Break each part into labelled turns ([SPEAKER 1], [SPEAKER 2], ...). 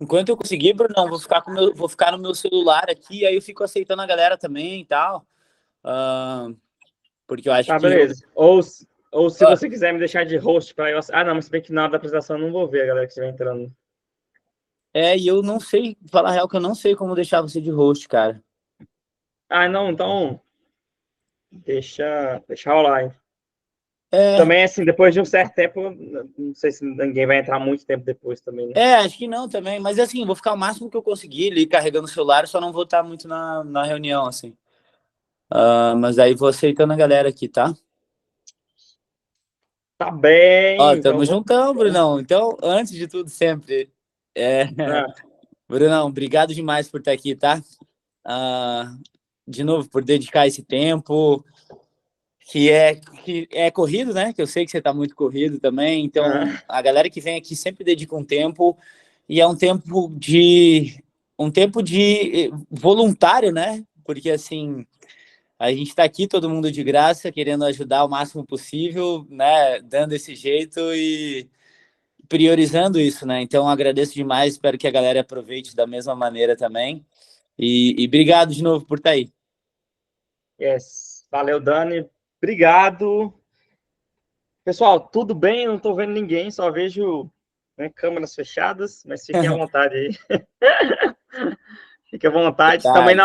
[SPEAKER 1] Enquanto eu conseguir, Brunão, vou ficar no meu celular aqui, aí eu fico aceitando a galera também e tal. Uh, porque eu acho
[SPEAKER 2] Tá,
[SPEAKER 1] que
[SPEAKER 2] beleza. Ou se você quiser me deixar de host para eu... Ah, não, mas se bem que na hora da apresentação eu não vou ver a galera que estiver entrando.
[SPEAKER 1] e eu não sei, falar a real que eu não sei como deixar você de host, cara.
[SPEAKER 2] Ah, não, então deixa rolar, hein?
[SPEAKER 1] É,
[SPEAKER 2] Também, assim, depois de um certo tempo, não sei se ninguém vai entrar muito tempo depois também, né?
[SPEAKER 1] acho que não também, mas assim, vou ficar o máximo que eu conseguir ali carregando o celular, só não vou estar muito na reunião, assim. Mas aí vou aceitando a galera aqui, tá?
[SPEAKER 2] Tá bem,
[SPEAKER 1] Ó,
[SPEAKER 2] então
[SPEAKER 1] tamo juntão, Brunão. Então, antes de tudo, sempre. É,
[SPEAKER 2] Ah,
[SPEAKER 1] Brunão, obrigado demais por estar aqui, tá? Ah, de novo, por dedicar esse tempo, que é corrido, né? Que eu sei que você tá muito corrido também. Então,
[SPEAKER 2] ah,
[SPEAKER 1] a galera que vem aqui sempre dedica um tempo, e é um tempo de voluntário, né? Porque assim, a gente está aqui todo mundo de graça, querendo ajudar o máximo possível, né? Dando esse jeito e priorizando isso, né? Então, agradeço demais, espero que a galera aproveite da mesma maneira também. E obrigado de novo por estar aí.
[SPEAKER 2] yes. Valeu, Dani. Obrigado. Pessoal, tudo bem? Eu não tô vendo ninguém, só vejo, né, câmeras fechadas, mas fiquem à vontade aí. Fiquem à vontade. Também
[SPEAKER 1] Detalhes.
[SPEAKER 2] na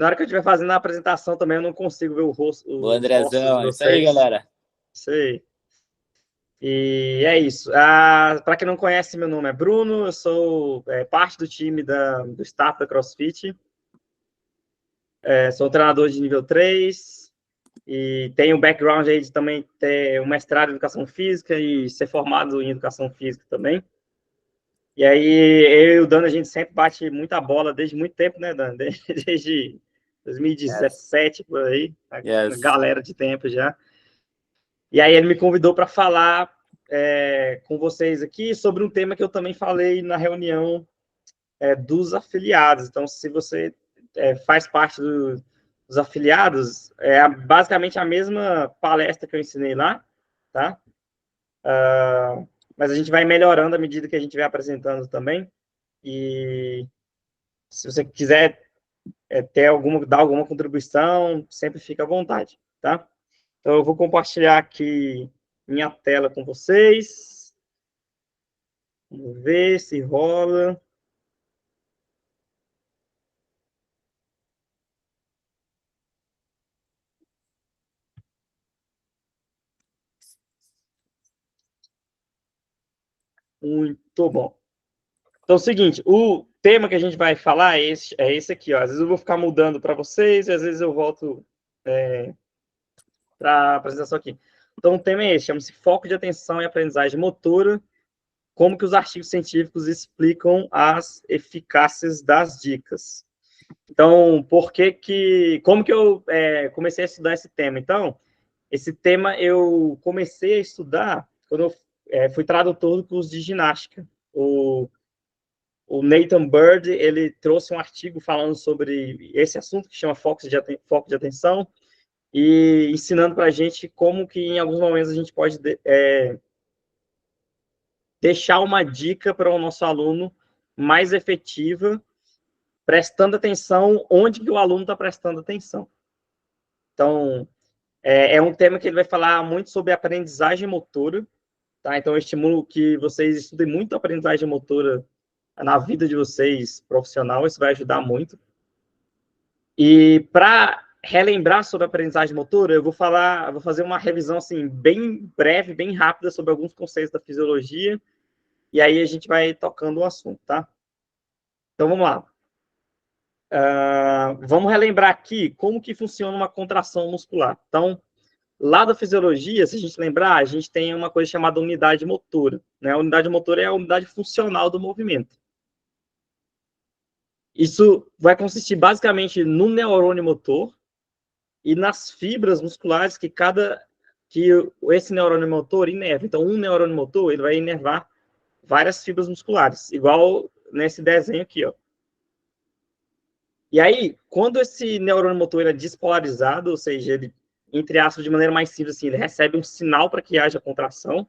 [SPEAKER 2] hora que eu estiver fazendo a apresentação também eu não consigo ver
[SPEAKER 1] Boa,
[SPEAKER 2] os rostos de
[SPEAKER 1] Andrezão. É isso aí,
[SPEAKER 2] vocês.
[SPEAKER 1] galera.
[SPEAKER 2] Isso aí. E é isso. Para quem não conhece, meu nome é Bruno, eu sou parte do time do staff da CrossFit. Sou treinador de nível 3 e tenho um background aí de também ter um mestrado em Educação Física e ser formado em Educação Física também. E aí, eu e o Dano, a gente sempre bate muita bola desde muito tempo, né, Dano? Desde
[SPEAKER 1] Yes.
[SPEAKER 2] 2017, por aí, uma
[SPEAKER 1] Yes.
[SPEAKER 2] galera de tempo já. E aí ele me convidou para falar com vocês aqui sobre um tema que eu também falei na reunião dos afiliados. Então, se você faz parte dos afiliados, é basicamente a mesma palestra que eu ensinei lá, tá? Mas a gente vai melhorando à medida que a gente vai apresentando também. E se você quiser dar alguma contribuição, sempre fica à vontade, tá? Então, eu vou compartilhar aqui minha tela com vocês. Vamos ver se rola. Muito bom. Então, é o seguinte, o tema que a gente vai falar é esse aqui, ó. Às vezes eu vou ficar mudando para vocês, e às vezes eu volto para a apresentação aqui. Então, o tema é esse, chama-se Foco de Atenção e Aprendizagem Motora, como que os artigos científicos explicam as eficácias das dicas. Então, como que eu comecei a estudar esse tema? Então, esse tema eu comecei a estudar quando eu fui tradutor do curso de ginástica. O Nathan Bird, ele trouxe um artigo falando sobre esse assunto, que chama foco de atenção, e ensinando para a gente como que em alguns momentos a gente pode deixar uma dica para o nosso aluno mais efetiva, prestando atenção onde que o aluno está prestando atenção. Então, é um tema que ele vai falar muito sobre aprendizagem motora, tá? Então, eu estimulo que vocês estudem muito a aprendizagem motora na vida de vocês profissional, isso vai ajudar muito. E para relembrar sobre a aprendizagem motora, eu vou fazer uma revisão assim bem breve, bem rápida sobre alguns conceitos da fisiologia, e aí a gente vai tocando o assunto, tá? Então vamos lá. Vamos relembrar aqui como que funciona uma contração muscular. Então, lá da fisiologia, se a gente lembrar, a gente tem uma coisa chamada unidade motora, né? A unidade motora é a unidade funcional do movimento. Isso vai consistir basicamente no neurônio motor e nas fibras musculares que esse neurônio motor inerva. Então, um neurônio motor, ele vai inervar várias fibras musculares, igual nesse desenho aqui, ó. E aí, quando esse neurônio motor é despolarizado, ou seja, ele, entre aspas, de maneira mais simples, assim, ele recebe um sinal para que haja contração,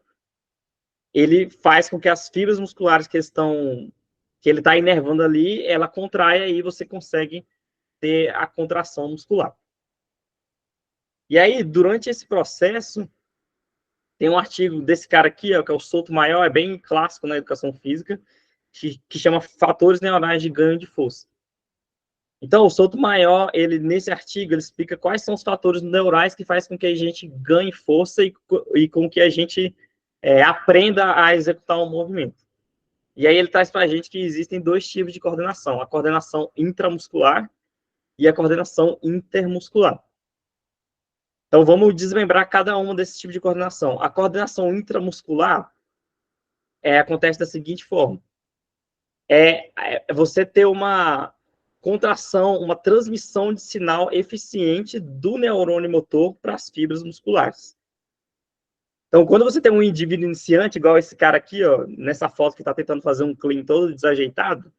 [SPEAKER 2] ele faz com que as fibras musculares que estão que ele está inervando ali, ela contrai, aí você consegue ter a contração muscular. E aí, durante esse processo, tem um artigo desse cara aqui, ó, que é o Sotomayor, é bem clássico na educação física, que chama Fatores Neuronais de Ganho de Força. Então, o Sotomayor, nesse artigo, ele explica quais são os fatores neurais que fazem com que a gente ganhe força e com que a gente aprenda a executar um movimento. E aí ele traz para a gente que existem dois tipos de coordenação, a coordenação intramuscular e a coordenação intermuscular. Então, vamos desmembrar cada um desses tipos de coordenação. A coordenação intramuscular acontece da seguinte forma. Você ter uma contração, uma transmissão de sinal eficiente do neurônio motor para as fibras musculares. Então, quando você tem um indivíduo iniciante, igual esse cara aqui, ó, nessa foto que está tentando fazer um clean todo desajeitado,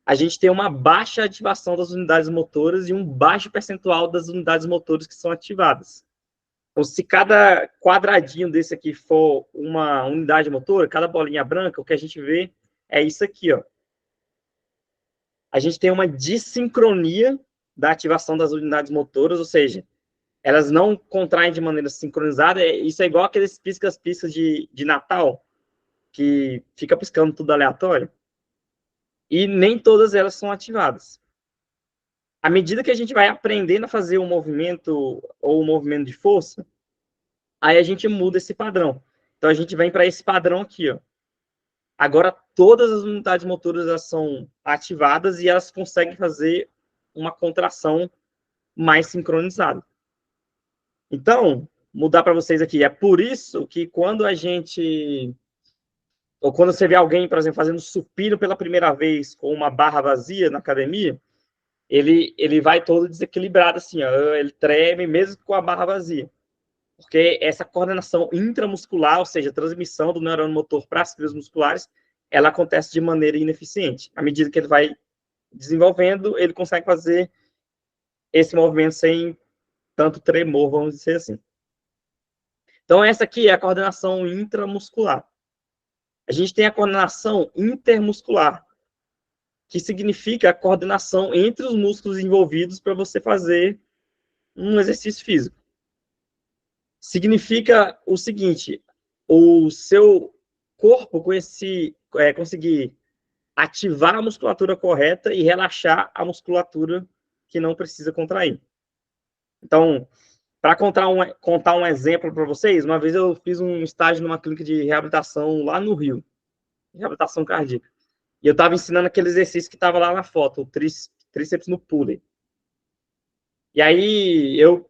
[SPEAKER 2] a gente tem uma baixa ativação das unidades motoras e um baixo percentual das unidades motoras que são ativadas. Então, se cada quadradinho desse aqui for uma unidade motora, cada bolinha branca, o que a gente vê é isso aqui, ó. A gente tem uma dissincronia da ativação das unidades motoras, ou seja, elas não contraem de maneira sincronizada. Isso é igual aqueles piscas-piscas de Natal, que fica piscando tudo aleatório. E nem todas elas são ativadas. À medida que a gente vai aprendendo a fazer um movimento ou um movimento de força, aí a gente muda esse padrão. Então, a gente vem para esse padrão aqui, ó. Agora, todas as unidades motoras elas são ativadas e elas conseguem fazer uma contração mais sincronizada. Então, mudar para vocês aqui. É por isso que quando a gente... Ou quando você vê alguém, por exemplo, fazendo supino pela primeira vez com uma barra vazia na academia, ele vai todo desequilibrado, assim, ó, ele treme mesmo com a barra vazia. Porque essa coordenação intramuscular, ou seja, a transmissão do neurônio motor para as fibras musculares, ela acontece de maneira ineficiente. À medida que ele vai desenvolvendo, ele consegue fazer esse movimento sem tanto tremor, vamos dizer assim. Então, essa aqui é a coordenação intramuscular. A gente tem a coordenação intermuscular, que significa a coordenação entre os músculos envolvidos para você fazer um exercício físico. Significa o seguinte, o seu corpo conseguir ativar a musculatura correta e relaxar a musculatura que não precisa contrair. Então, para contar um exemplo para vocês, uma vez eu fiz um estágio numa clínica de reabilitação lá no Rio, reabilitação cardíaca. E eu estava ensinando aquele exercício que estava lá na foto, o tríceps no pulley. E aí eu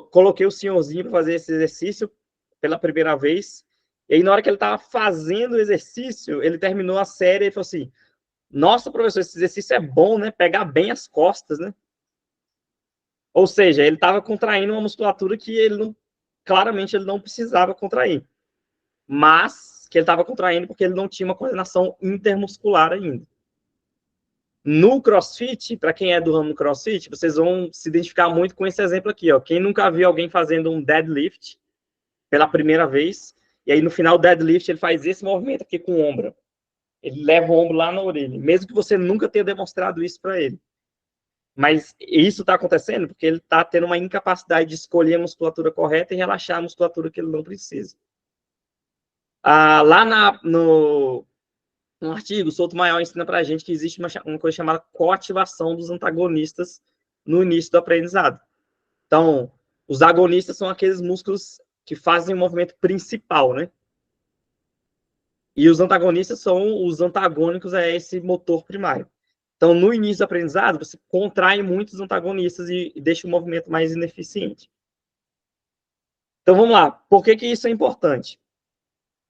[SPEAKER 2] coloquei o senhorzinho para fazer esse exercício pela primeira vez. E aí, na hora que ele estava fazendo o exercício, ele terminou a série e falou assim: nossa, professor, esse exercício é bom, né? Pegar bem as costas, né? Ou seja, ele estava contraindo uma musculatura que claramente ele não precisava contrair. Mas que ele estava contraindo porque ele não tinha uma coordenação intermuscular ainda. No CrossFit, para quem é do ramo do CrossFit, vocês vão se identificar muito com esse exemplo aqui, ó. Quem nunca viu alguém fazendo um deadlift pela primeira vez, e aí no final do deadlift ele faz esse movimento aqui com o ombro. Ele leva o ombro lá na orelha, mesmo que você nunca tenha demonstrado isso para ele. Mas isso está acontecendo porque ele está tendo uma incapacidade de escolher a musculatura correta e relaxar a musculatura que ele não precisa. Lá no artigo, o Sotomayor ensina para a gente que existe uma coisa chamada coativação dos antagonistas no início do aprendizado. Então, os agonistas são aqueles músculos que fazem o movimento principal, né? E os antagonistas são os antagônicos a esse motor primário. Então, no início do aprendizado, você contrai muitos antagonistas e deixa o movimento mais ineficiente. Então, vamos lá. Por que isso é importante?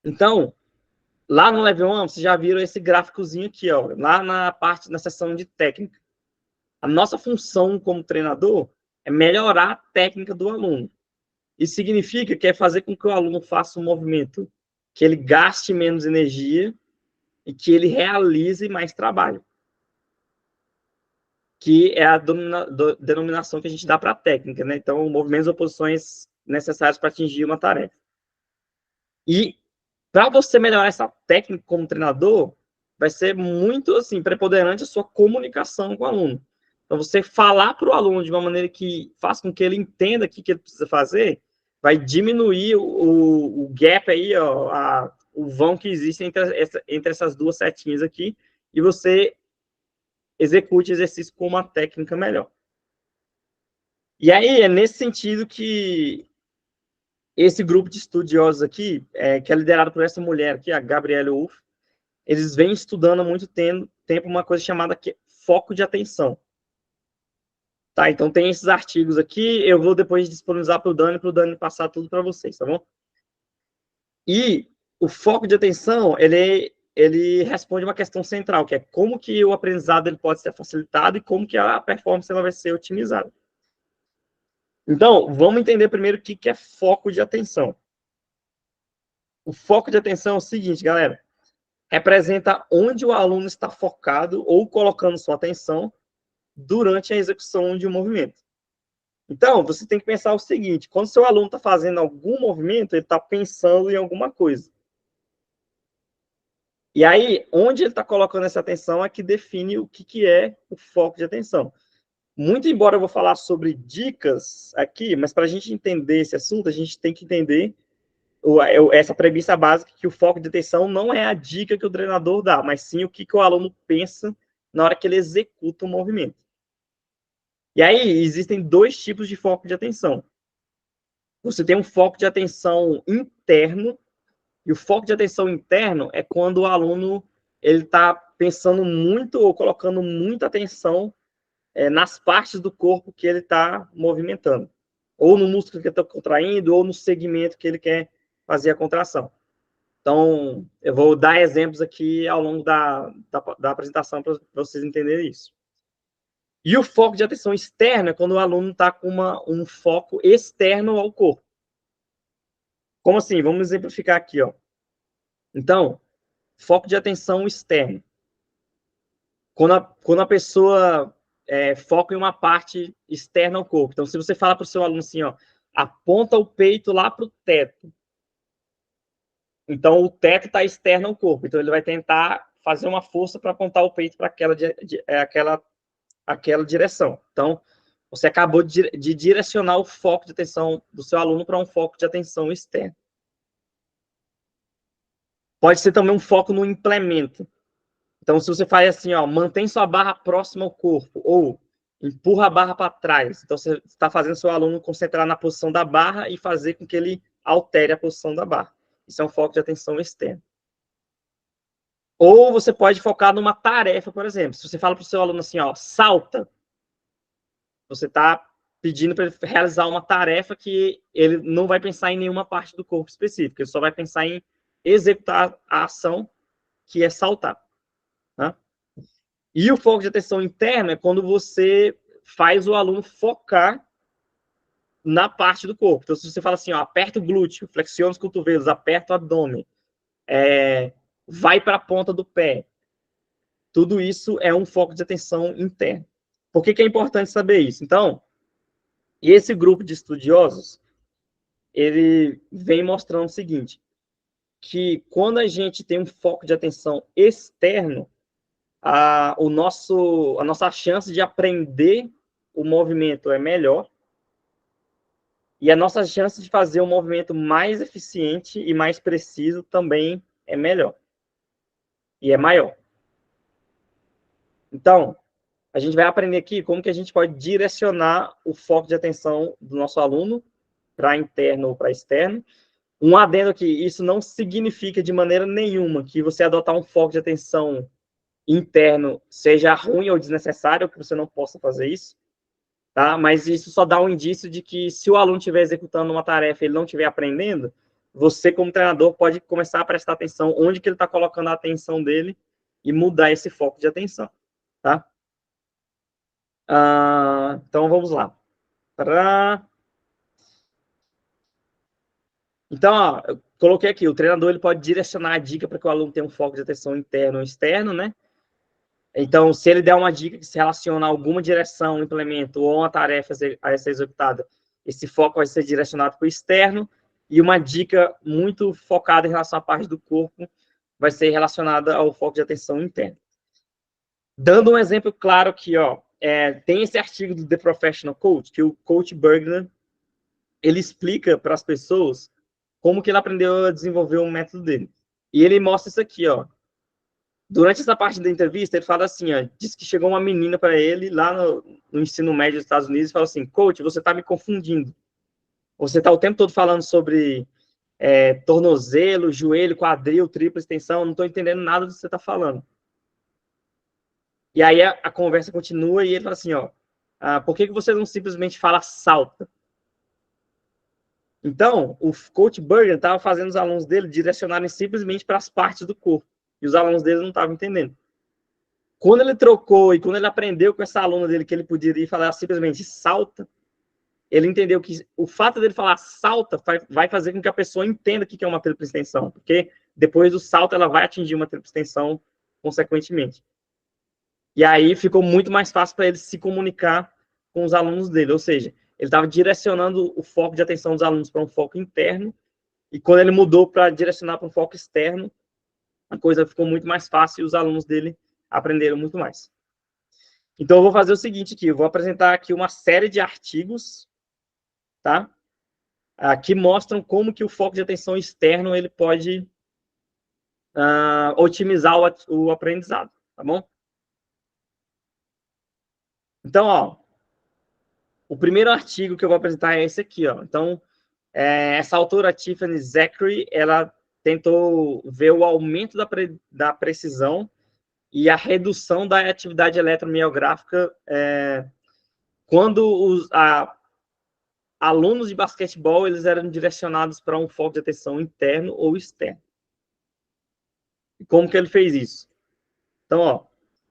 [SPEAKER 2] Então, lá no Level 1, vocês já viram esse gráficozinho aqui, ó, lá na seção de técnica. A nossa função como treinador é melhorar a técnica do aluno. Isso significa que é fazer com que o aluno faça um movimento que ele gaste menos energia e que ele realize mais trabalho. Que é a denominação que a gente dá para a técnica, né? Então, movimentos ou posições necessários para atingir uma tarefa. E para você melhorar essa técnica como treinador, vai ser muito, assim, preponderante a sua comunicação com o aluno. Então, você falar para o aluno de uma maneira que faça com que ele entenda o que ele precisa fazer, vai diminuir o gap aí, ó, o vão que existe entre essas duas setinhas aqui, e você execute exercício com uma técnica melhor. E aí, é nesse sentido que esse grupo de estudiosos aqui, que é liderado por essa mulher aqui, a Gabrielle Wolff, eles vêm estudando há muito tempo uma coisa chamada foco de atenção. Tá, então tem esses artigos aqui, eu vou depois disponibilizar para o Dani passar tudo para vocês, tá bom? E o foco de atenção, ele responde uma questão central, que é como que o aprendizado ele pode ser facilitado e como que a performance ela vai ser otimizada. Então, vamos entender primeiro o que é foco de atenção. O foco de atenção é o seguinte, galera, representa onde o aluno está focado ou colocando sua atenção durante a execução de um movimento. Então, você tem que pensar o seguinte, quando seu aluno está fazendo algum movimento, ele está pensando em alguma coisa. E aí, onde ele está colocando essa atenção é que define o que é o foco de atenção. Muito embora eu vou falar sobre dicas aqui, mas para a gente entender esse assunto, a gente tem que entender essa premissa básica que o foco de atenção não é a dica que o treinador dá, mas sim o que o aluno pensa na hora que ele executa o movimento. E aí, existem dois tipos de foco de atenção. Você tem um foco de atenção interno, e o foco de atenção interno é quando o aluno está pensando muito ou colocando muita atenção nas partes do corpo que ele está movimentando. Ou no músculo que ele está contraindo, ou no segmento que ele quer fazer a contração. Então, eu vou dar exemplos aqui ao longo da apresentação para vocês entenderem isso. E o foco de atenção externo é quando o aluno está com um foco externo ao corpo. Como assim? Vamos exemplificar aqui, ó. Então, foco de atenção externo. Quando a pessoa foca em uma parte externa ao corpo. Então, se você fala para o seu aluno assim, ó, aponta o peito lá para o teto. Então, o teto está externo ao corpo. Então, ele vai tentar fazer uma força para apontar o peito para aquela direção. Então, você acabou de direcionar o foco de atenção do seu aluno para um foco de atenção externo. Pode ser também um foco no implemento. Então, se você faz assim, ó, mantém sua barra próxima ao corpo, ou empurra a barra para trás. Então, você está fazendo seu aluno concentrar na posição da barra e fazer com que ele altere a posição da barra. Isso é um foco de atenção externo. Ou você pode focar numa tarefa, por exemplo. Se você fala para o seu aluno assim, ó, salta, você está pedindo para ele realizar uma tarefa que ele não vai pensar em nenhuma parte do corpo específica, ele só vai pensar em executar a ação que é saltar. Tá? E o foco de atenção interno é quando você faz o aluno focar na parte do corpo. Então, se você fala assim, ó, aperta o glúteo, flexiona os cotovelos, aperta o abdômen, vai para a ponta do pé. Tudo isso é um foco de atenção interno. Por que é importante saber isso? Então, esse grupo de estudiosos, ele vem mostrando o seguinte, que quando a gente tem um foco de atenção externo, a nossa chance de aprender o movimento é melhor e a nossa chance de fazer um movimento mais eficiente e mais preciso também é melhor e é maior. Então, a gente vai aprender aqui como que a gente pode direcionar o foco de atenção do nosso aluno para interno ou para externo. Um adendo aqui, isso não significa de maneira nenhuma que você adotar um foco de atenção interno seja ruim ou desnecessário, ou que você não possa fazer isso, tá? Mas isso só dá um indício de que se o aluno estiver executando uma tarefa e ele não estiver aprendendo, você, como treinador, pode começar a prestar atenção onde que ele está colocando a atenção dele e mudar esse foco de atenção, tá? Então, vamos lá. Então, ó, eu coloquei aqui, o treinador ele pode direcionar a dica para que o aluno tenha um foco de atenção interno ou externo, né? Então, se ele der uma dica que se relaciona a alguma direção, um implemento ou uma tarefa a ser executada, esse foco vai ser direcionado para o externo, e uma dica muito focada em relação à parte do corpo vai ser relacionada ao foco de atenção interno. Dando um exemplo claro aqui, ó, tem esse artigo do The Professional Coach, que o Coach Bergner, ele explica para as pessoas como que ele aprendeu a desenvolver o método dele. E ele mostra isso aqui, ó. Durante essa parte da entrevista, ele fala assim, ó, diz que chegou uma menina para ele lá no ensino médio dos Estados Unidos e fala assim, coach, você está me confundindo. Você está o tempo todo falando sobre tornozelo, joelho, quadril, tripla extensão, não estou entendendo nada do que você está falando. E aí a conversa continua e ele fala assim, ó, por que você não simplesmente fala salta? Então, o coach Berger estava fazendo os alunos dele direcionarem simplesmente para as partes do corpo. E os alunos dele não estavam entendendo. Quando ele trocou e quando ele aprendeu com essa aluna dele que ele poderia falar simplesmente salta, ele entendeu que o fato dele falar salta vai fazer com que a pessoa entenda o que é uma tripla extensão, porque depois do salto ela vai atingir uma tripla extensão consequentemente. E aí ficou muito mais fácil para ele se comunicar com os alunos dele, ou seja, ele estava direcionando o foco de atenção dos alunos para um foco interno, e quando ele mudou para direcionar para um foco externo, a coisa ficou muito mais fácil e os alunos dele aprenderam muito mais. Então, eu vou fazer o seguinte aqui, eu vou apresentar aqui uma série de artigos, tá? Que mostram como que o foco de atenção externo ele pode otimizar o aprendizado, tá bom? Então, ó, o primeiro artigo que eu vou apresentar é esse aqui, ó. Então, essa autora, Tiffany Zachary, ela tentou ver o aumento da precisão e a redução da atividade eletromiográfica quando os alunos de basquetebol eles eram direcionados para um foco de atenção interno ou externo. E como que ele fez isso? Então, ó,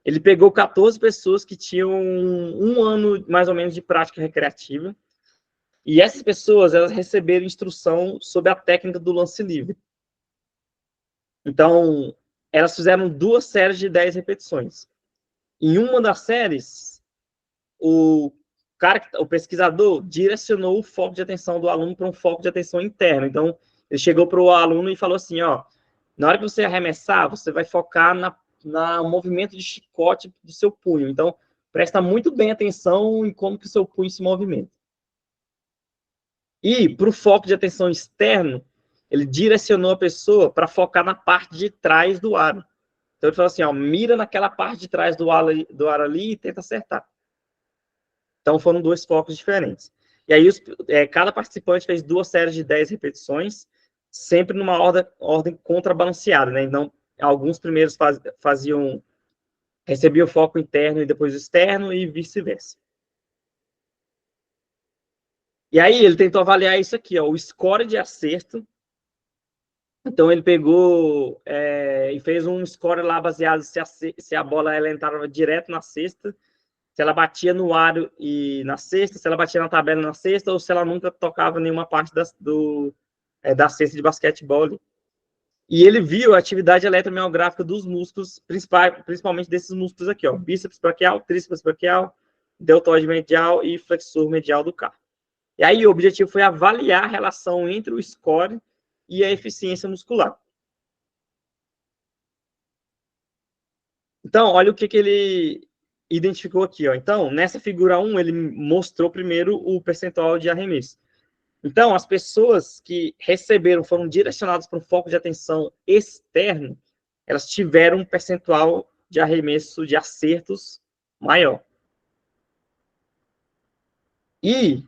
[SPEAKER 2] ele pegou 14 pessoas que tinham um ano, mais ou menos, de prática recreativa, e essas pessoas elas receberam instrução sobre a técnica do lance livre. Então, elas fizeram 2 séries de 10 repetições. Em uma das séries, o pesquisador direcionou o foco de atenção do aluno para um foco de atenção interno. Então, ele chegou para o aluno e falou assim, ó, na hora que você arremessar, você vai focar no movimento de chicote do seu punho. Então, presta muito bem atenção em como que o seu punho se movimenta. E, para o foco de atenção externo, ele direcionou a pessoa para focar na parte de trás do aro. Então, ele falou assim, ó, mira naquela parte de trás do aro ali e tenta acertar. Então, foram 2 focos diferentes. E aí, cada participante fez 2 séries de 10 repetições, sempre numa ordem contrabalanceada, né? Então, alguns primeiros recebiam o foco interno e depois o externo e vice-versa. E aí, ele tentou avaliar isso aqui, ó, o score de acerto. Então, ele pegou e fez um score lá baseado se a bola ela entrava direto na cesta, se ela batia no aro e na cesta, se ela batia na tabela na cesta, ou se ela nunca tocava nenhuma parte da cesta de basquetebol ali. E ele viu a atividade eletromiográfica dos músculos, principalmente desses músculos aqui, ó, bíceps braquial, tríceps braquial, deltoide medial e flexor medial do carpo. E aí o objetivo foi avaliar a relação entre o score e a eficiência muscular. Então, olha o que ele identificou aqui, ó. Então, nessa figura 1, ele mostrou primeiro o percentual de arremesso. Então, as pessoas que foram direcionadas para um foco de atenção externo, elas tiveram um percentual de arremesso de acertos maior. E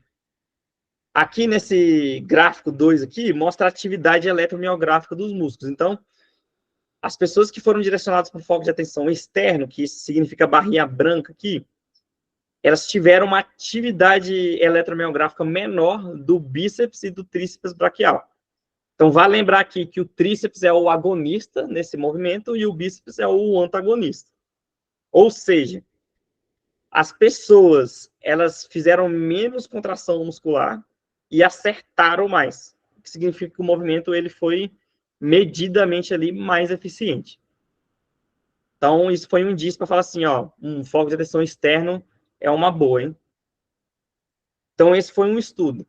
[SPEAKER 2] aqui nesse gráfico 2 aqui, mostra a atividade eletromiográfica dos músculos. Então, as pessoas que foram direcionadas para o foco de atenção externo, que significa a barrinha branca aqui, elas tiveram uma atividade eletromiográfica menor do bíceps e do tríceps braquial. Então, vale lembrar aqui que o tríceps é o agonista nesse movimento e o bíceps é o antagonista. Ou seja, as pessoas, elas fizeram menos contração muscular e acertaram mais. O que significa que o movimento ele foi medidamente ali mais eficiente. Então, isso foi um indício para falar assim, ó, um foco de atenção externo é uma boa, hein? Então, esse foi um estudo.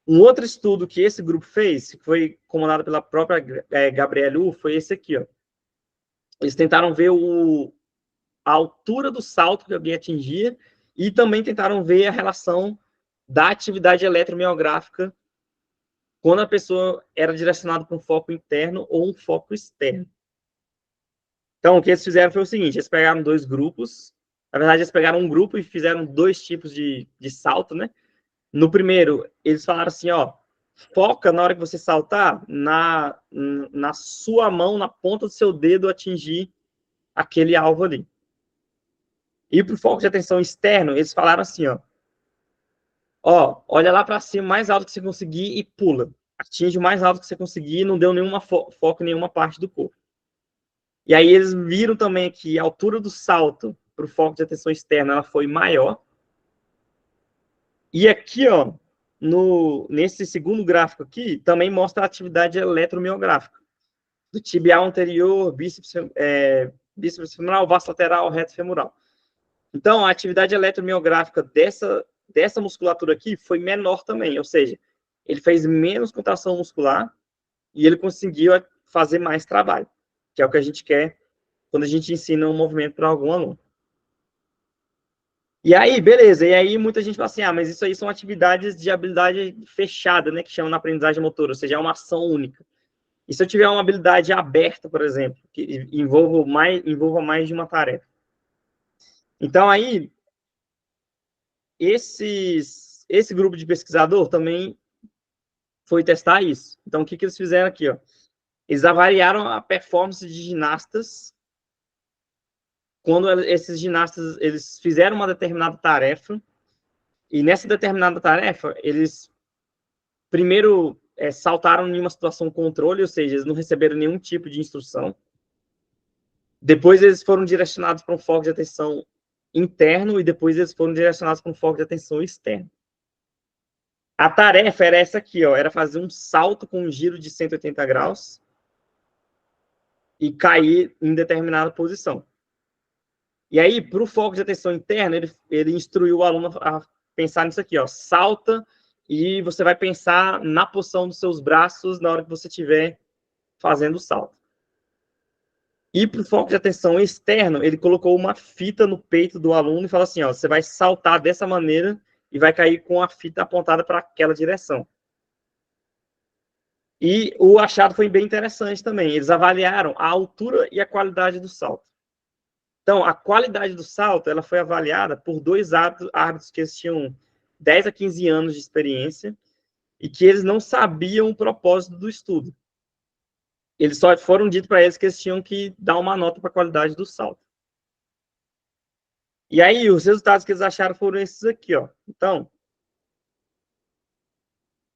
[SPEAKER 2] Um outro estudo que esse grupo fez, que foi comandado pela própria Gabrielle Wu, foi esse aqui, ó. eles tentaram ver a altura do salto que alguém atingia e também tentaram ver a relação da atividade eletromiográfica quando a pessoa era direcionada para um foco interno ou um foco externo. Então, o que eles fizeram foi o seguinte, eles pegaram 2 grupos, na verdade, eles pegaram um grupo e fizeram 2 tipos de salto, né? No primeiro, eles falaram assim, ó, foca na hora que você saltar na sua mão, na ponta do seu dedo, atingir aquele alvo ali. E para o foco de atenção externo, eles falaram assim, ó, olha lá para cima, mais alto que você conseguir e pula. Atinge o mais alto que você conseguir e não deu nenhuma foco em nenhuma parte do corpo. E aí eles viram também que a altura do salto para o foco de atenção externa ela foi maior. E aqui, ó, nesse segundo gráfico aqui, também mostra a atividade eletromiográfica. Do tibial anterior, bíceps femoral, vasto lateral, reto femoral. Então, a atividade eletromiográfica dessa musculatura aqui foi menor também, ou seja, ele fez menos contração muscular e ele conseguiu fazer mais trabalho, que é o que a gente quer quando a gente ensina um movimento para algum aluno. E aí, beleza, e aí muita gente fala assim, mas isso aí são atividades de habilidade fechada, né, que chamam na aprendizagem motora, ou seja, é uma ação única. E se eu tiver uma habilidade aberta, por exemplo, que envolva mais de uma tarefa? Então, aí, esse grupo de pesquisador também foi testar isso. Então, o que eles fizeram aqui? Ó? Eles avaliaram a performance de ginastas quando esses ginastas eles fizeram uma determinada tarefa, e nessa determinada tarefa, eles primeiro saltaram em uma situação controle, ou seja, eles não receberam nenhum tipo de instrução. Depois eles foram direcionados para um foco de atenção interno e depois eles foram direcionados para um foco de atenção externo. A tarefa era essa aqui, ó, era fazer um salto com um giro de 180 graus e cair em determinada posição. E aí, para o foco de atenção interna, ele instruiu o aluno a pensar nisso aqui, ó, salta e você vai pensar na posição dos seus braços na hora que você estiver fazendo o salto. E para o foco de atenção externo, ele colocou uma fita no peito do aluno e falou assim, ó, você vai saltar dessa maneira e vai cair com a fita apontada para aquela direção. E o achado foi bem interessante também. Eles avaliaram a altura e a qualidade do salto. Então, a qualidade do salto ela foi avaliada por 2 árbitros que eles tinham 10 a 15 anos de experiência e que eles não sabiam o propósito do estudo. Eles só foram dito para eles que eles tinham que dar uma nota para a qualidade do salto. E aí, os resultados que eles acharam foram esses aqui, ó. Então,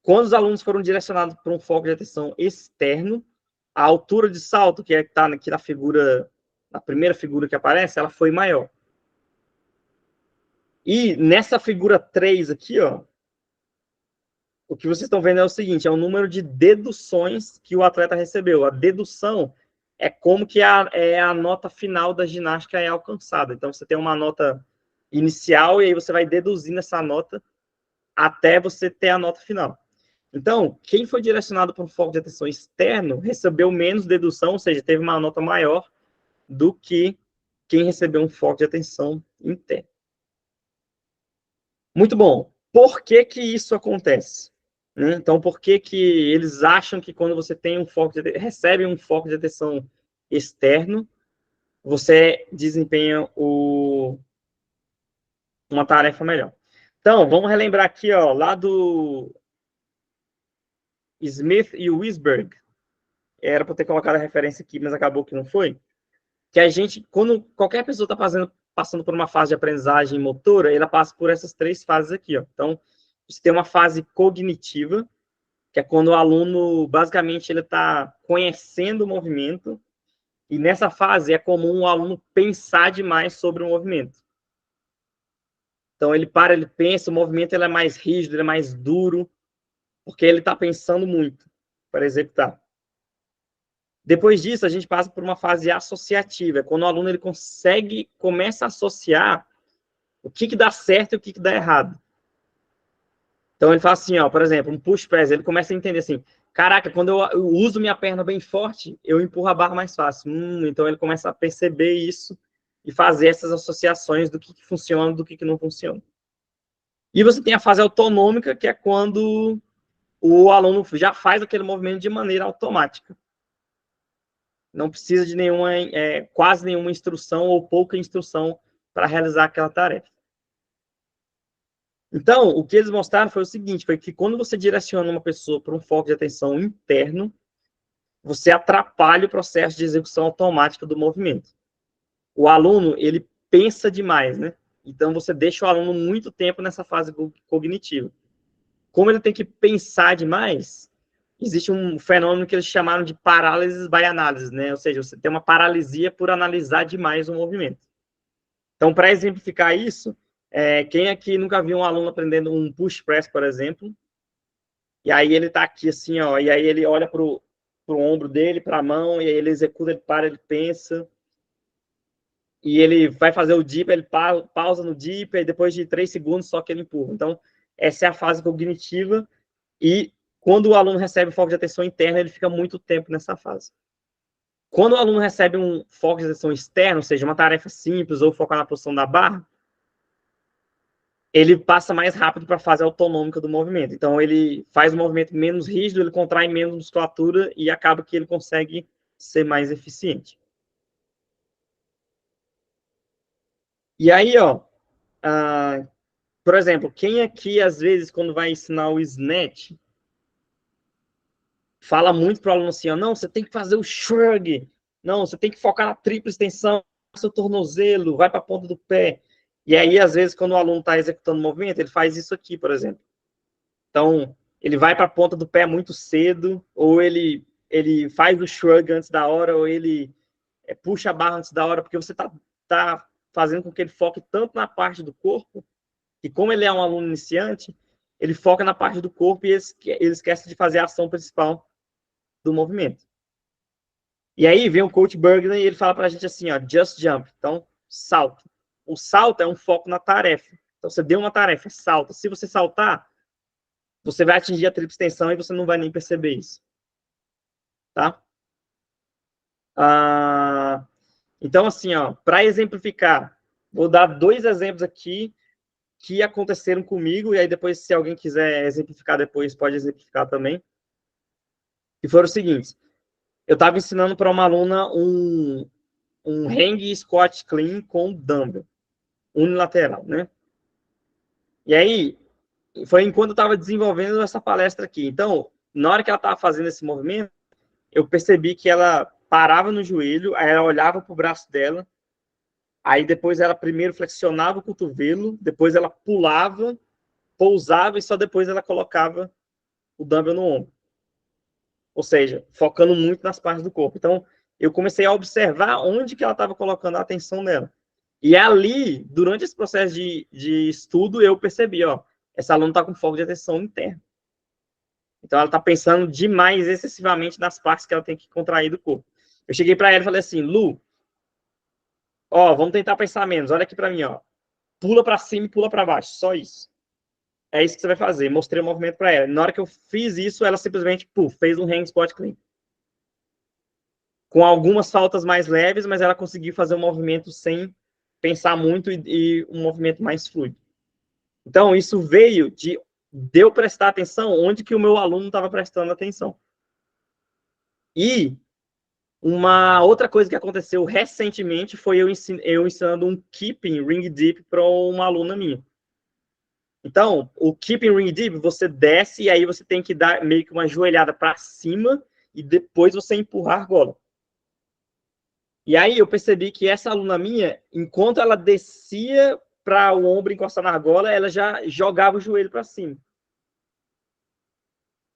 [SPEAKER 2] quando os alunos foram direcionados para um foco de atenção externo, a altura de salto, que está aqui na figura, na primeira figura que aparece, ela foi maior. E nessa figura 3 aqui, ó, o que vocês estão vendo é o seguinte, é o número de deduções que o atleta recebeu. A dedução é como que é a nota final da ginástica é alcançada. Então, você tem uma nota inicial e aí você vai deduzindo essa nota até você ter a nota final. Então, quem foi direcionado para um foco de atenção externo recebeu menos dedução, ou seja, teve uma nota maior do que quem recebeu um foco de atenção interno. Muito bom. Por que que isso acontece? Então, por que que eles acham que quando você tem recebe um foco de atenção externo, você desempenha uma tarefa melhor? Então, vamos relembrar aqui, ó, lá do Smith e Wisberg. Era para ter colocado a referência aqui, mas acabou que não foi. Que a gente, quando qualquer pessoa está passando por uma fase de aprendizagem motora, ela passa por essas 3 fases aqui, ó. Então, você tem uma fase cognitiva, que é quando o aluno, basicamente, ele está conhecendo o movimento, e nessa fase é comum o aluno pensar demais sobre o movimento. Então, ele pensa, o movimento ele é mais rígido, ele é mais duro, porque ele está pensando muito para executar. Depois disso, a gente passa por uma fase associativa, quando o aluno ele começa a associar o que dá certo e o que dá errado. Então, ele fala assim, ó, por exemplo, um push press, ele começa a entender assim, caraca, quando eu uso minha perna bem forte, eu empurro a barra mais fácil. Então ele começa a perceber isso e fazer essas associações do que funciona, do que não funciona. E você tem a fase autonômica, que é quando o aluno já faz aquele movimento de maneira automática. Não precisa de nenhuma, quase nenhuma instrução ou pouca instrução para realizar aquela tarefa. Então, o que eles mostraram foi o seguinte, foi que quando você direciona uma pessoa para um foco de atenção interno, você atrapalha o processo de execução automática do movimento. O aluno, ele pensa demais, né? Então, você deixa o aluno muito tempo nessa fase cognitiva. Como ele tem que pensar demais, existe um fenômeno que eles chamaram de parálise by análise, né? Ou seja, você tem uma paralisia por analisar demais o movimento. Então, para exemplificar isso, quem aqui nunca viu um aluno aprendendo um push press, por exemplo, e aí ele está aqui assim, ó, e aí ele olha para o ombro dele, para a mão, e aí ele executa, ele para, ele pensa, e ele vai fazer o dip, ele pausa no dip, e depois de 3 segundos só que ele empurra. Então, essa é a fase cognitiva, e quando o aluno recebe foco de atenção interna, ele fica muito tempo nessa fase. Quando o aluno recebe um foco de atenção externo, ou seja, uma tarefa simples, ou focar na posição da barra, ele passa mais rápido para a fase autonômica do movimento. Então, ele faz o movimento menos rígido, ele contrai menos musculatura e acaba que ele consegue ser mais eficiente. E aí, ó, por exemplo, quem aqui, às vezes, quando vai ensinar o snatch, fala muito para o aluno assim, ó, não, você tem que fazer o shrug, não, você tem que focar na tripla extensão, seu tornozelo, vai para a ponta do pé. E aí, às vezes, quando o aluno está executando o movimento, ele faz isso aqui, por exemplo. Então, ele vai para a ponta do pé muito cedo, ou ele faz o shrug antes da hora, ou ele puxa a barra antes da hora, porque você tá fazendo com que ele foque tanto na parte do corpo, que como ele é um aluno iniciante, ele foca na parte do corpo e ele esquece de fazer a ação principal do movimento. E aí vem o coach Bergner e ele fala para a gente assim, ó, just jump. Então, salto. O salto é um foco na tarefa. Então, você deu uma tarefa, salta. Se você saltar, você vai atingir a tripla extensão e você não vai nem perceber isso. Tá? Então, assim, ó, para exemplificar, vou dar 2 exemplos aqui que aconteceram comigo, e aí depois, se alguém quiser exemplificar depois, pode exemplificar também. E foram os seguintes. Eu estava ensinando para uma aluna um hang squat clean com dumbbell, unilateral, né? E aí, foi enquanto eu estava desenvolvendo essa palestra aqui. Então, na hora que ela estava fazendo esse movimento, eu percebi que ela parava no joelho, aí ela olhava para o braço dela, aí depois ela primeiro flexionava o cotovelo, depois ela pulava, pousava e só depois ela colocava o dumbbell no ombro. Ou seja, focando muito nas partes do corpo. Então, eu comecei a observar onde que ela estava colocando a atenção dela. E ali, durante esse processo de estudo, eu percebi, ó, essa aluna está com foco de atenção interno. Então, ela está pensando demais, excessivamente, nas partes que ela tem que contrair do corpo. Eu cheguei para ela e falei assim, Lu, ó, vamos tentar pensar menos. Olha aqui para mim, ó. Pula para cima e pula para baixo. Só isso. É isso que você vai fazer. Mostrei o movimento para ela. Na hora que eu fiz isso, ela simplesmente fez um hang squat clean. Com algumas faltas mais leves, mas ela conseguiu fazer um movimento sem pensar muito e um movimento mais fluido. Então, isso veio de eu prestar atenção onde que o meu aluno estava prestando atenção. E uma outra coisa que aconteceu recentemente foi eu ensinando um keeping ring deep para uma aluna minha. Então, o keeping ring deep, você desce e aí você tem que dar meio que uma joelhada para cima e depois você empurrar a argola. E aí eu percebi que essa aluna minha, enquanto ela descia para o ombro encostar na argola, ela já jogava o joelho para cima.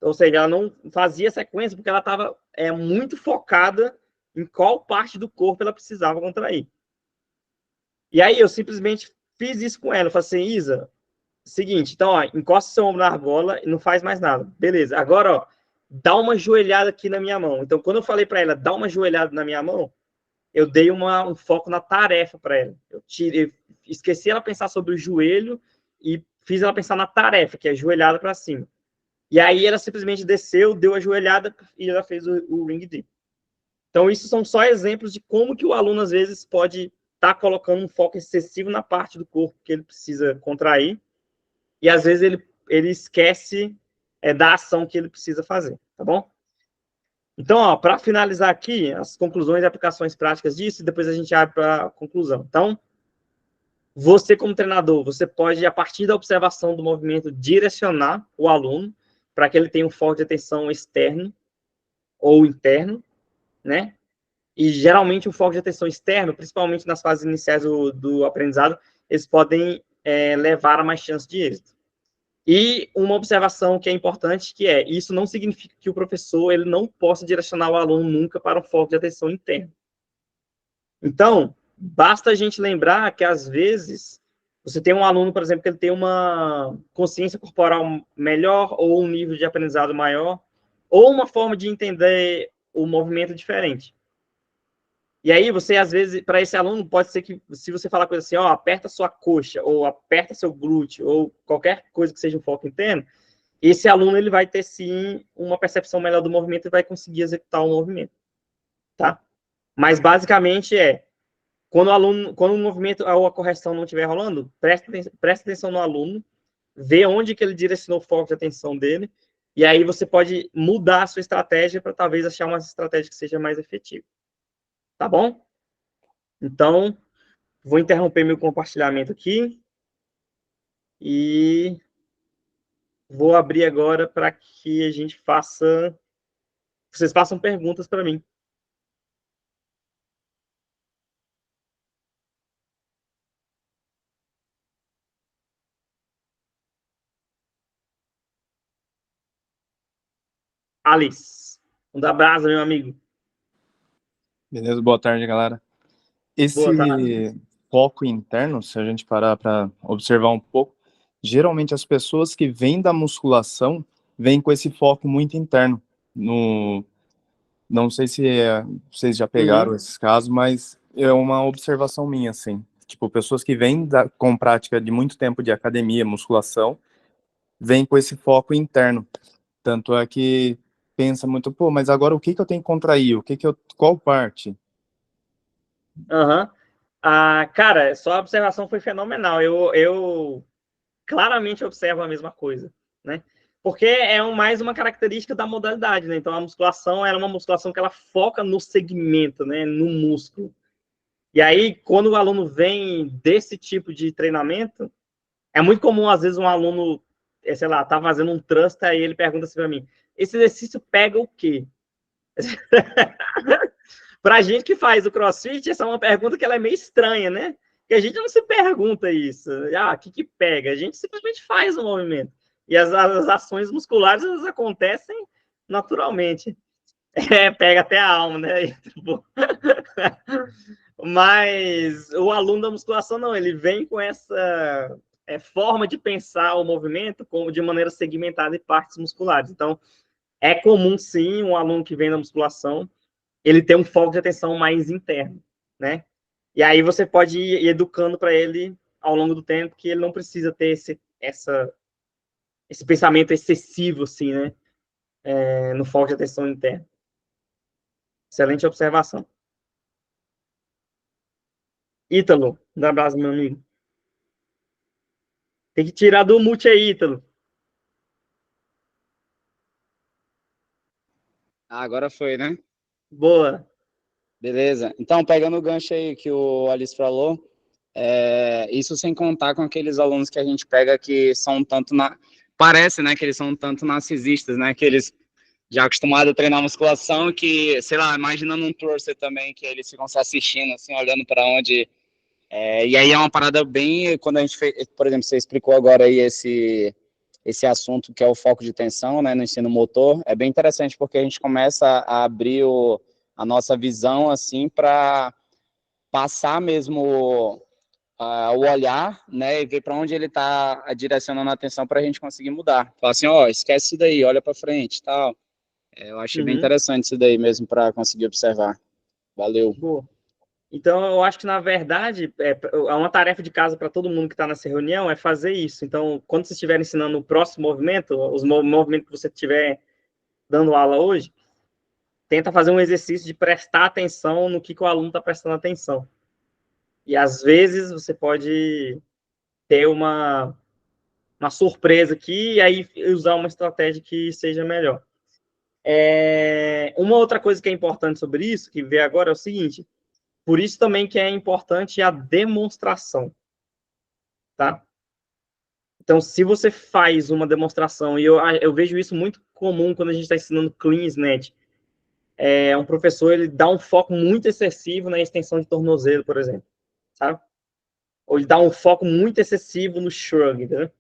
[SPEAKER 2] Ou seja, ela não fazia sequência porque ela estava muito focada em qual parte do corpo ela precisava contrair. E aí eu simplesmente fiz isso com ela. Eu falei assim, Isa, seguinte, então, ó, encosta seu ombro na argola e não faz mais nada. Beleza. Agora, ó, dá uma joelhada aqui na minha mão. Então, quando eu falei para ela, dá uma joelhada na minha mão, eu dei um foco na tarefa para ela. Eu esqueci ela pensar sobre o joelho e fiz ela pensar na tarefa, que é joelhada para cima. E aí ela simplesmente desceu, deu a joelhada e ela fez o ring dip. Então, isso são só exemplos de como que o aluno, às vezes, pode estar colocando um foco excessivo na parte do corpo que ele precisa contrair, e às vezes ele esquece da ação que ele precisa fazer, tá bom? Então, para finalizar aqui, as conclusões e aplicações práticas disso, e depois a gente abre para a conclusão. Então, você como treinador, você pode, a partir da observação do movimento, direcionar o aluno para que ele tenha um foco de atenção externo ou interno, né? E geralmente o foco de atenção externo, principalmente nas fases iniciais do aprendizado, eles podem levar a mais chance de êxito. E uma observação que é importante, que é, isso não significa que o professor ele não possa direcionar o aluno nunca para um foco de atenção interno. Então, basta a gente lembrar que, às vezes, você tem um aluno, por exemplo, que ele tem uma consciência corporal melhor, ou um nível de aprendizado maior, ou uma forma de entender o movimento diferente. E aí, você, às vezes, para esse aluno, pode ser que, se você falar coisa assim, ó, aperta sua coxa, ou aperta seu glúteo, ou qualquer coisa que seja um foco interno, esse aluno, ele vai ter, sim, uma percepção melhor do movimento e vai conseguir executar o movimento, tá? Mas, basicamente, quando o movimento ou a correção não estiver rolando, presta atenção no aluno, vê onde que ele direcionou o foco de atenção dele, e aí você pode mudar a sua estratégia para, talvez, achar uma estratégia que seja mais efetiva. Tá bom? Então, vou interromper meu compartilhamento aqui e vou abrir agora para que a gente faça... Vocês façam perguntas para mim. Alice, um abraço, meu amigo.
[SPEAKER 3] Beleza, boa tarde, galera.
[SPEAKER 2] Boa tarde.
[SPEAKER 3] Esse foco interno, se a gente parar para observar um pouco, geralmente as pessoas que vêm da musculação vêm com esse foco muito interno. Não sei se vocês já pegaram esses casos, mas é uma observação minha, assim. Tipo, pessoas que vêm com prática de muito tempo de academia, musculação, vêm com esse foco interno. Tanto é que pensa muito, pô, mas agora o que eu tenho que contrair? Qual parte?
[SPEAKER 2] Cara, sua observação foi fenomenal. Eu claramente observo a mesma coisa, né? Porque mais uma característica da modalidade, né? Então, a musculação é uma musculação que ela foca no segmento, né? No músculo. E aí, quando o aluno vem desse tipo de treinamento, é muito comum, às vezes, um aluno, sei lá, tá fazendo um thrust, aí ele pergunta assim para mim, esse exercício pega o quê? Pra gente que faz o CrossFit, essa é uma pergunta que ela é meio estranha, né? Porque a gente não se pergunta isso. O que pega? A gente simplesmente faz o movimento. E as ações musculares, elas acontecem naturalmente. Pega até a alma, né? Mas o aluno da musculação, não. Ele vem com essa forma de pensar o movimento de maneira segmentada em partes musculares. Então, é comum, sim, um aluno que vem da musculação ele tem um foco de atenção mais interno, né? E aí você pode ir educando para ele ao longo do tempo que ele não precisa ter esse pensamento excessivo, assim, né? No foco de atenção interno. Excelente observação. Ítalo, um abraço, meu amigo. Tem que tirar do mute aí, Ítalo.
[SPEAKER 4] Agora foi, né?
[SPEAKER 2] Boa.
[SPEAKER 4] Beleza. Então, pegando o gancho aí que o Alice falou, isso sem contar com aqueles alunos que a gente pega que são parece, né, que eles são tanto narcisistas, né, que eles já acostumados a treinar musculação, que, sei lá, imaginando um torcer também, que eles ficam se assistindo, assim, olhando para onde... e aí é uma parada bem... Quando a gente fez, por exemplo, você explicou agora aí esse assunto que é o foco de tensão, né, no ensino motor, é bem interessante porque a gente começa a abrir a nossa visão, assim, para passar mesmo o olhar, né, e ver para onde ele está direcionando a atenção para a gente conseguir mudar. Falar assim, ó, esquece isso daí, olha para frente, tal. Eu achei bem interessante isso daí mesmo para conseguir observar. Valeu.
[SPEAKER 2] Boa. Então, eu acho que, na verdade, uma tarefa de casa para todo mundo que está nessa reunião é fazer isso. Então, quando você estiver ensinando o próximo movimento, os movimentos que você estiver dando aula hoje, tenta fazer um exercício de prestar atenção no que o aluno está prestando atenção. E, às vezes, você pode ter uma surpresa aqui e aí usar uma estratégia que seja melhor. Uma outra coisa que é importante sobre isso, que vê agora, é o seguinte: por isso também que é importante a demonstração, tá? Então, se você faz uma demonstração, e eu vejo isso muito comum quando a gente está ensinando Clean Snatch, um professor, ele dá um foco muito excessivo na extensão de tornozelo, por exemplo, sabe? Ou ele dá um foco muito excessivo no shrug, entendeu?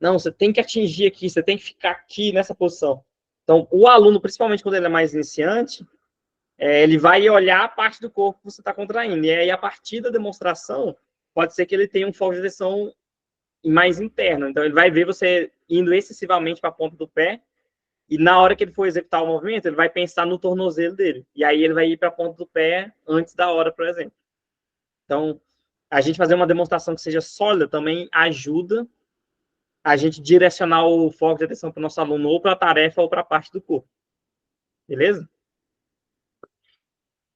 [SPEAKER 2] Não, você tem que atingir aqui, você tem que ficar aqui nessa posição. Então, o aluno, principalmente quando ele é mais iniciante, ele vai olhar a parte do corpo que você está contraindo. E aí, a partir da demonstração, pode ser que ele tenha um foco de atenção mais interno. Então, ele vai ver você indo excessivamente para a ponta do pé, e na hora que ele for executar o movimento, ele vai pensar no tornozelo dele. E aí, ele vai ir para a ponta do pé antes da hora, por exemplo. Então, a gente fazer uma demonstração que seja sólida também ajuda a gente direcionar o foco de atenção para o nosso aluno ou para a tarefa ou para a parte do corpo. Beleza?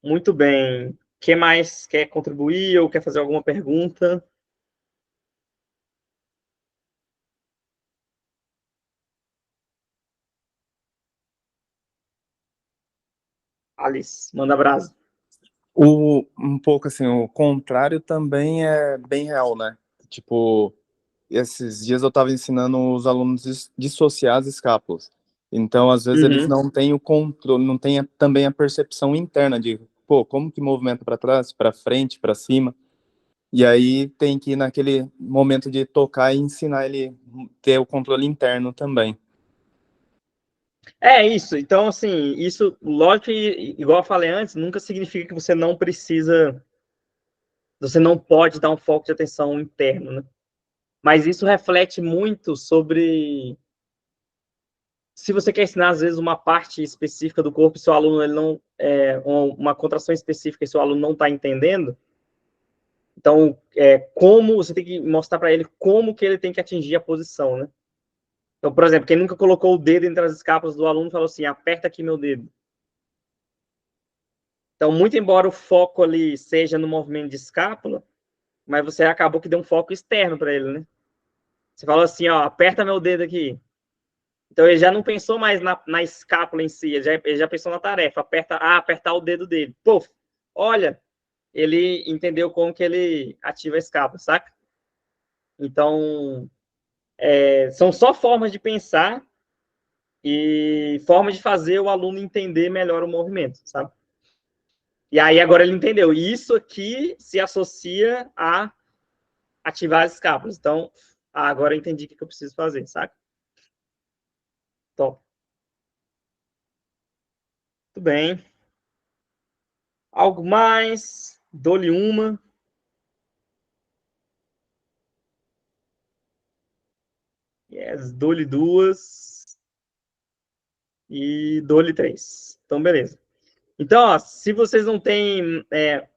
[SPEAKER 2] Muito bem. Quem mais quer contribuir ou quer fazer alguma pergunta? Alice, manda brasa.
[SPEAKER 3] Um pouco assim, o contrário também é bem real, né? Tipo, esses dias eu estava ensinando os alunos a dissociar as escápulas. Então, às vezes, eles não têm o controle, não têm também a percepção interna de, pô, como que movimenta para trás, para frente, para cima. E aí tem que ir naquele momento de tocar e ensinar ele ter o controle interno também.
[SPEAKER 2] É isso. Então, assim, isso, lógico, igual eu falei antes, nunca significa que você não precisa, você não pode dar um foco de atenção interno, né? Mas isso reflete muito sobre se você quer ensinar, às vezes, uma parte específica do corpo, e seu aluno, ele não, uma contração específica, e seu aluno não está entendendo. Então, como você tem que mostrar para ele como que ele tem que atingir a posição, né? Então, por exemplo, quem nunca colocou o dedo entre as escápulas do aluno falou assim, aperta aqui meu dedo. Então, muito embora o foco ali seja no movimento de escápula, mas você acabou que deu um foco externo para ele, né? Você falou assim, ó, aperta meu dedo aqui. Então, ele já não pensou mais na escápula em si, ele já pensou na tarefa, apertar o dedo dele. Puf, olha, ele entendeu como que ele ativa a escápula, saca? Então, são só formas de pensar e formas de fazer o aluno entender melhor o movimento, sabe? E aí agora ele entendeu. E isso aqui se associa a ativar as escápulas. Então, agora eu entendi o que eu preciso fazer, saca? Top. Muito bem. Algo mais? Dou-lhe uma. Yes, dou-lhe duas. E dou-lhe três. Então, beleza. Então, ó, se vocês não têm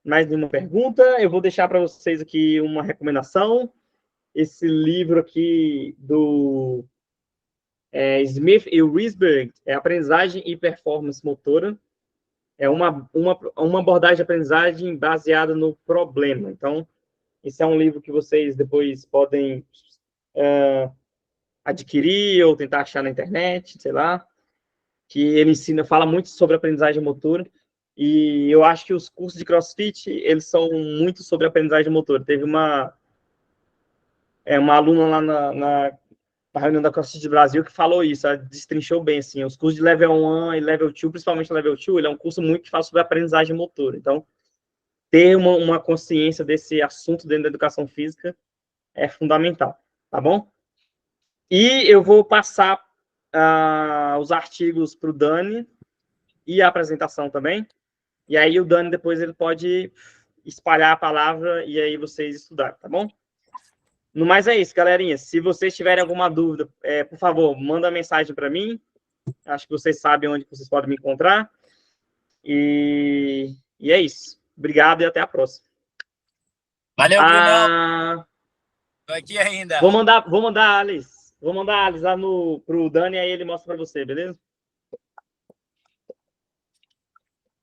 [SPEAKER 2] mais nenhuma pergunta, eu vou deixar para vocês aqui uma recomendação. Esse livro aqui do Smith e Risberg, Aprendizagem e Performance Motora. É uma abordagem de aprendizagem baseada no problema. Então, esse é um livro que vocês depois podem adquirir ou tentar achar na internet, sei lá, que ele fala muito sobre aprendizagem motora, e eu acho que os cursos de CrossFit, eles são muito sobre aprendizagem motora. Teve uma aluna lá na reunião da CrossFit Brasil que falou isso, ela destrinchou bem, assim, os cursos de Level 1 e Level 2, principalmente o Level 2, ele é um curso muito que fala sobre aprendizagem motora. Então, ter uma consciência desse assunto dentro da educação física é fundamental, tá bom? E eu vou passar os artigos para o Dani e a apresentação também. E aí o Dani depois ele pode espalhar a palavra e aí vocês estudarem, tá bom? No mais é isso, galerinha. Se vocês tiverem alguma dúvida, por favor, manda mensagem para mim. Acho que vocês sabem onde vocês podem me encontrar. E é isso. Obrigado e até a próxima.
[SPEAKER 1] Valeu, Brunão. Tô aqui ainda.
[SPEAKER 2] Vou mandar a Alice. Vou mandar a Alice lá pro Dani, aí ele mostra para você, beleza?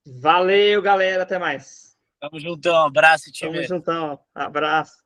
[SPEAKER 2] Valeu, galera. Até mais.
[SPEAKER 1] Tamo juntão. Abraço, time.
[SPEAKER 2] Tamo juntão. Abraço.